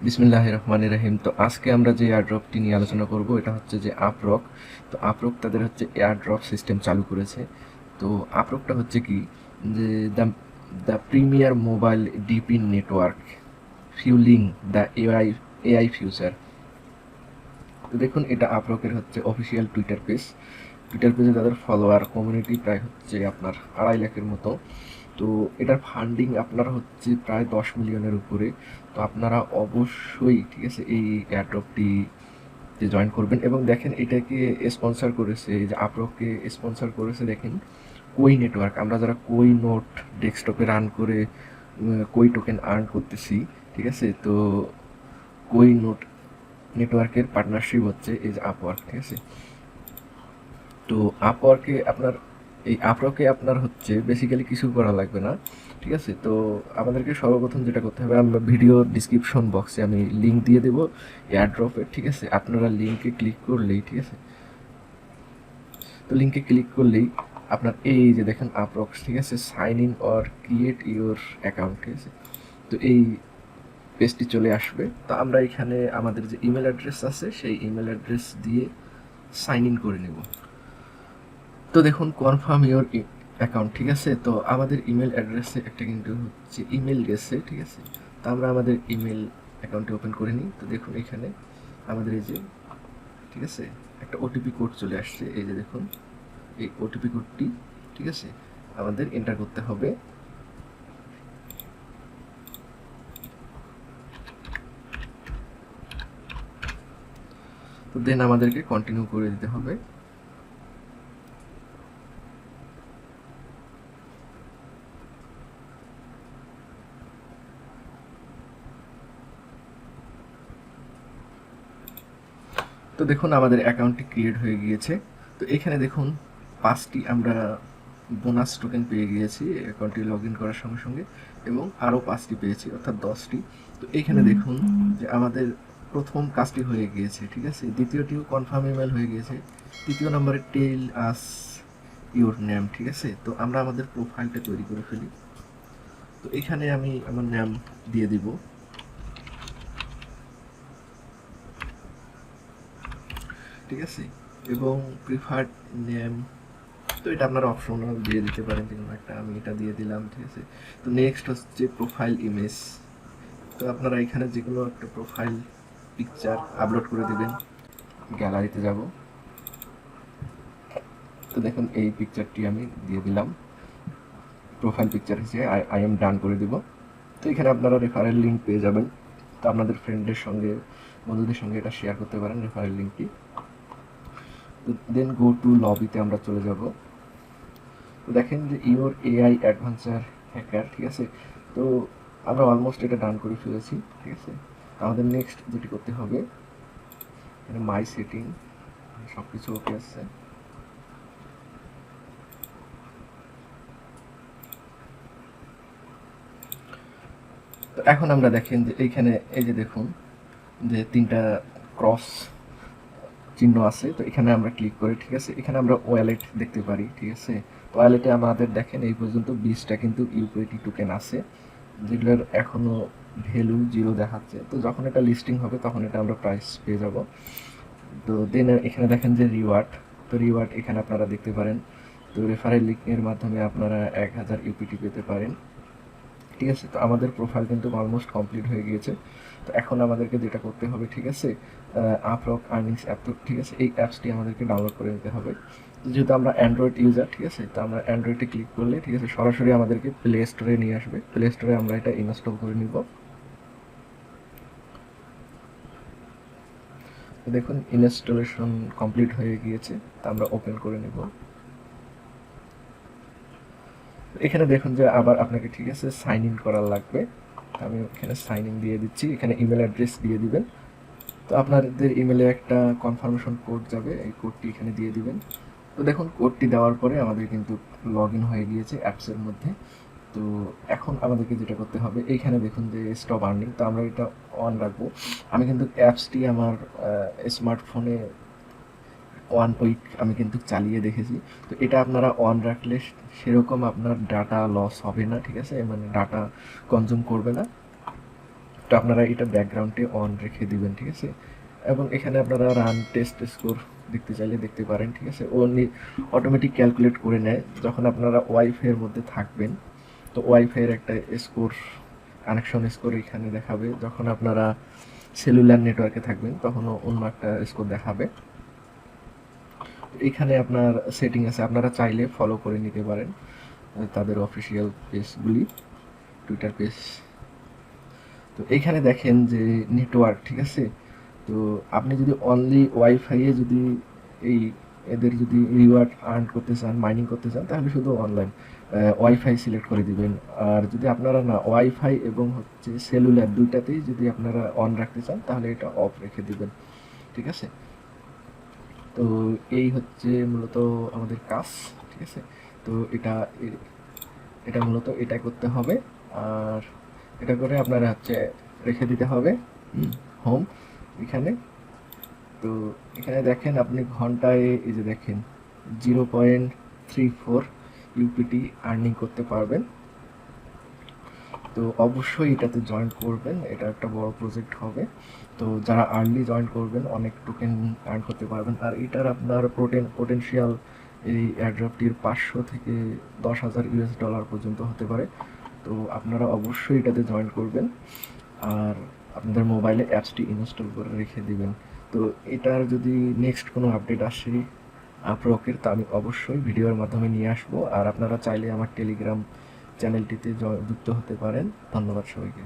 বিসমিল্লাহির রহমানির রহিম। তো আজকে আমরা যে এয়ারড্রপটি নিয়ে আলোচনা করব এটা হচ্ছে যে আপরক। তো আপরক তাদের হচ্ছে এয়ারড্রপ সিস্টেম চালু করেছে। তো আপরকটা হচ্ছে কি যে the the premier mobile DP network fueling the AI future. তো দেখুন এটা আপরকের হচ্ছে অফিসিয়াল টুইটার পেজে তাদের ফলোয়ার কমিউনিটি প্রায় হচ্ছে আপনার 2.5 লাখের মতো। তো এটার ফান্ডিং আপনার হচ্ছে প্রায় 10 মিলিয়নের উপরে। তো আপনারা অবশ্যই ঠিক আছে এই এয়ারড্রপটি জয়েন করবেন। এবং দেখেন এটাকে স্পন্সর করেছে, এই যে আপরককে স্পন্সর করেছে দেখেন কোই নেটওয়ার্ক। আমরা যারা কোই নোট ডেস্কটপে রান করে কোই টোকেন আর্ন করতেছি, ঠিক আছে, তো কোই নোট নেটওয়ার্কের পার্টনারশিপ হচ্ছে এই যে আপওয়ার্ক, ঠিক আছে। তো আপওয়ার্কে আপনার হচ্ছে বেসিক্যালি কিছু করা লাগবে না, ঠিক আছে। তো আমাদেরকে সর্বপ্রথম যেটা করতে হবে, আমরা ভিডিও ডিসক্রিপশন বক্সে আমি লিঙ্ক দিয়ে দেবো এয়ারড্রপের, ঠিক আছে। আপনারা লিঙ্কে ক্লিক করলেই, ঠিক আছে, তো লিঙ্কে ক্লিক করলেই আপনার এই যে দেখেন আপরক্স, ঠিক আছে, sign in or create your account, ঠিক আছে। তো এই পেজটি চলে আসবে। তো আমরা এখানে আমাদের যে ইমেল অ্যাড্রেস আছে সেই ইমেল অ্যাড্রেস দিয়ে সাইন ইন করে নেব। তো দেখুন কনফার্ম ইওর অ্যাকাউন্ট, ঠিক আছে। তো আমাদের ইমেল অ্যাড্রেসে একটা কিন্তু হচ্ছে ইমেল গেছে, ঠিক আছে। তো আমরা আমাদের ইমেল অ্যাকাউন্টে ওপেন করে নিই। তো দেখুন এখানে আমাদের এই যে, ঠিক আছে, একটা ওটিপি কোড চলে আসছে। এই যে দেখুন এই ওটিপি কোডটি, ঠিক আছে, আমাদের এন্টার করতে হবে। তো দেন আমাদেরকে কন্টিনিউ করে দিতে হবে। তো দেখুন আমাদের অ্যাকাউন্টটি ক্রিয়েট হয়ে গিয়েছে। তো এখানে দেখুন 5টি আমরা বোনাস টোকেন পেয়ে গিয়েছি অ্যাকাউন্টটি লগ ইন করার সঙ্গে সঙ্গে, এবং আরও 5টি পেয়েছি, অর্থাৎ 10টি। তো এইখানে দেখুন যে আমাদের প্রথম কাজটি হয়ে গিয়েছে, ঠিক আছে। দ্বিতীয়টিও কনফার্ম ইমেল হয়ে গিয়েছে। তৃতীয় নম্বরে টেল আস ইউর নেম, ঠিক আছে। তো আমরা আমাদের প্রোফাইলটা তৈরি করে ফেলি। তো এখানে আমি আমার নাম দিয়ে দিব, ঠিক আছে, এবং প্রিফার্ড নেম, তো এটা আপনারা অপশনাল দিয়ে দিতে পারেন যে কোনো একটা, আমি এটা দিয়ে দিলাম, ঠিক আছে। তো নেক্সট হচ্ছে প্রোফাইল ইমেজ। তো আপনারা এখানে যে কোনো একটা প্রোফাইল পিকচার আপলোড করে দেবেন। গ্যালারিতে যাব। তো দেখুন এই পিকচারটি আমি দিয়ে দিলাম প্রোফাইল পিকচার হিসেবে। আই এম ডান করে দিব। তো এখানে আপনারা রেফারেল লিঙ্ক পেয়ে যাবেন। তো আপনাদের ফ্রেন্ডের সঙ্গে, বন্ধুদের সঙ্গে এটা শেয়ার করতে পারেন রেফারেল লিঙ্কটি। তো দেন গো টু লবিতে আমরা চলে যাব। তো দেখেন যে ইওর এআই অ্যাডভেঞ্চার হ্যাকার, ঠিক আছে। তো আমরা অলমোস্ট এটা ডান করে ফেলেছি, ঠিক আছে। আমাদের নেক্সট যেটি করতে হবে, এখানে মাই সেটিং সব কিছু ওকে আছে। তো এখন আমরা দেখেন যে এইখানে এই যে দেখুন যে 3টা ক্রস চিহ্ন আছে। তো এখানে আমরা ক্লিক করি, ঠিক আছে। এখানে আমরা ওয়ালেট দেখতে পারি, ঠিক আছে। ওয়ালেটে আমাদের দেখেন এই পর্যন্ত 20টা কিন্তু ইউপিটি টোকেন আছে, যেগুলোর এখনো ভ্যালু 0 দেখাচ্ছে। তো যখন এটা লিস্টিং হবে তখন এটা আমরা প্রাইস পেয়ে যাব। তো দেন এখানে দেখেন যে রিওয়ার্ড, তো রিওয়ার্ড এখানে আপনারা দেখতে পারেন। তো রেফারেল লিঙ্কের মাধ্যমে আপনারা 1000 ইউপিটি পেতে পারেন, ঠিক আছে। তো আমাদের প্রোফাইল কিন্তু অলমোস্ট কমপ্লিট হয়ে গিয়েছে। তো এখন আমাদেরকে যেটা করতে হবে, ঠিক আছে, আপরক আর্নিংস অ্যাপ, তো ঠিক আছে, এই অ্যাপসটি আমাদেরকে ডাউনলোড করে নিতে হবে। যেহেতু আমরা অ্যান্ড্রয়েড ইউজার, ঠিক আছে, তো আমরা অ্যান্ড্রয়েডে ক্লিক করলে, ঠিক আছে, সরাসরি আমাদেরকে প্লে স্টোরে নিয়ে আসবে। প্লে স্টোরে আমরা এটা ইনস্টল করে নিব। দেখুন ইনস্টলেশন কমপ্লিট হয়ে গিয়েছে। তা আমরা ওপেন করে নেব। এখানে দেখুন যে আবার আপনাকে, ঠিক আছে, সাইন ইন করার লাগবে। আমি এখানে সাইন ইন দিয়ে দিচ্ছি। এখানে ইমেল অ্যাড্রেস দিয়ে দিবেন। তো আপনাদের ইমেলে একটা কনফার্মেশন কোড যাবে, এই কোডটি এখানে দিয়ে দিবেন। তো দেখুন কোডটি দেওয়ার পরে আমাদের কিন্তু লগ ইন হয়ে গিয়েছে অ্যাপসের মধ্যে। তো এখন আমাদেরকে যেটা করতে হবে, এইখানে দেখুন যে স্টপ আর্নিং, তো আমরা এটা অন রাখবো। আমি কিন্তু অ্যাপসটি আমার স্মার্টফোনে 1 উইক আমি কিন্তু চালিয়ে দেখেছি। তো এটা আপনারা অন রাখলে সেরকম আপনার ডাটা লস হবে না, ঠিক আছে, মানে ডাটা কনজিউম করবে না। তো আপনারা এটা ব্যাকগ্রাউন্ডে অন রেখে দিবেন, ঠিক আছে। এবং এখানে আপনারা রান টেস্ট স্কোর দেখতে চাইলে দেখতে পারেন, ঠিক আছে। ও অটোমেটিক ক্যালকুলেট করে নেয় যখন আপনারা ওয়াইফাইয়ের মধ্যে থাকবেন। তো ওয়াইফাইয়ের একটা স্কোর, কানেকশন স্কোর এখানে দেখাবে। যখন আপনারা সেলুলার নেটওয়ার্কে থাকবেন তখনও অন্য একটা স্কোর দেখাবে। এখানে আপনার সেটিং আছে, আপনারা চাইলে ফলো করে নিতে পারেন তাদের অফিসিয়াল পেজগুলি, টুইটার পেজ। তো এইখানে দেখেন যে নেটওয়ার্ক, ঠিক আছে। তো আপনি যদি অনলি ওয়াইফাইয়ে যদি এই এদের যদি রিওয়ার্ড আর্ন করতে চান, মাইনিং করতে চান, তাহলে শুধু অনলাইন ওয়াইফাই সিলেক্ট করে দিবেন। আর যদি আপনারা না ওয়াইফাই এবং হচ্ছে সেলুলার দুইটাতেই যদি আপনারা অন রাখতে চান তাহলে এটা অফ রেখে দিবেন, ঠিক আছে। তো এই হচ্ছে মূলত আমাদের কাজ, ঠিক আছে। তো এটা মূলত এটা করতে হবে। আর এটা করে আপনারা হচ্ছে রেখে দিতে হবে হোম এখানে। তো এখানে দেখেন আপনি ঘন্টায় এই যে দেখেন 0.34 ইউপিটি আর্নিং করতে পারবেন। তো অবশ্যই এটাতে জয়েন করবেন, এটা একটা বড় প্রজেক্ট হবে। তো যারা আর্লি জয়েন করবেন অনেক টোকেন আর্ন করতে পারবেন। আর এটার আপনার পোটেনশিয়াল এই এয়ারড্রপটির 500 থেকে 10,000 ইউএস ডলার পর্যন্ত হতে পারে। তো আপনারা অবশ্যই এটাতে জয়েন করবেন আর আপনাদের মোবাইলে অ্যাপসটি ইনস্টল করে রেখে দিবেন। তো এটার যদি নেক্সট কোনো আপডেট আসে আপরকের, তা আমি অবশ্যই ভিডিওর মাধ্যমে নিয়ে আসবো। আর আপনারা চাইলে আমার টেলিগ্রাম চ্যানেলটিতে যুক্ত হতে পারেন। ধন্যবাদ সবাইকে।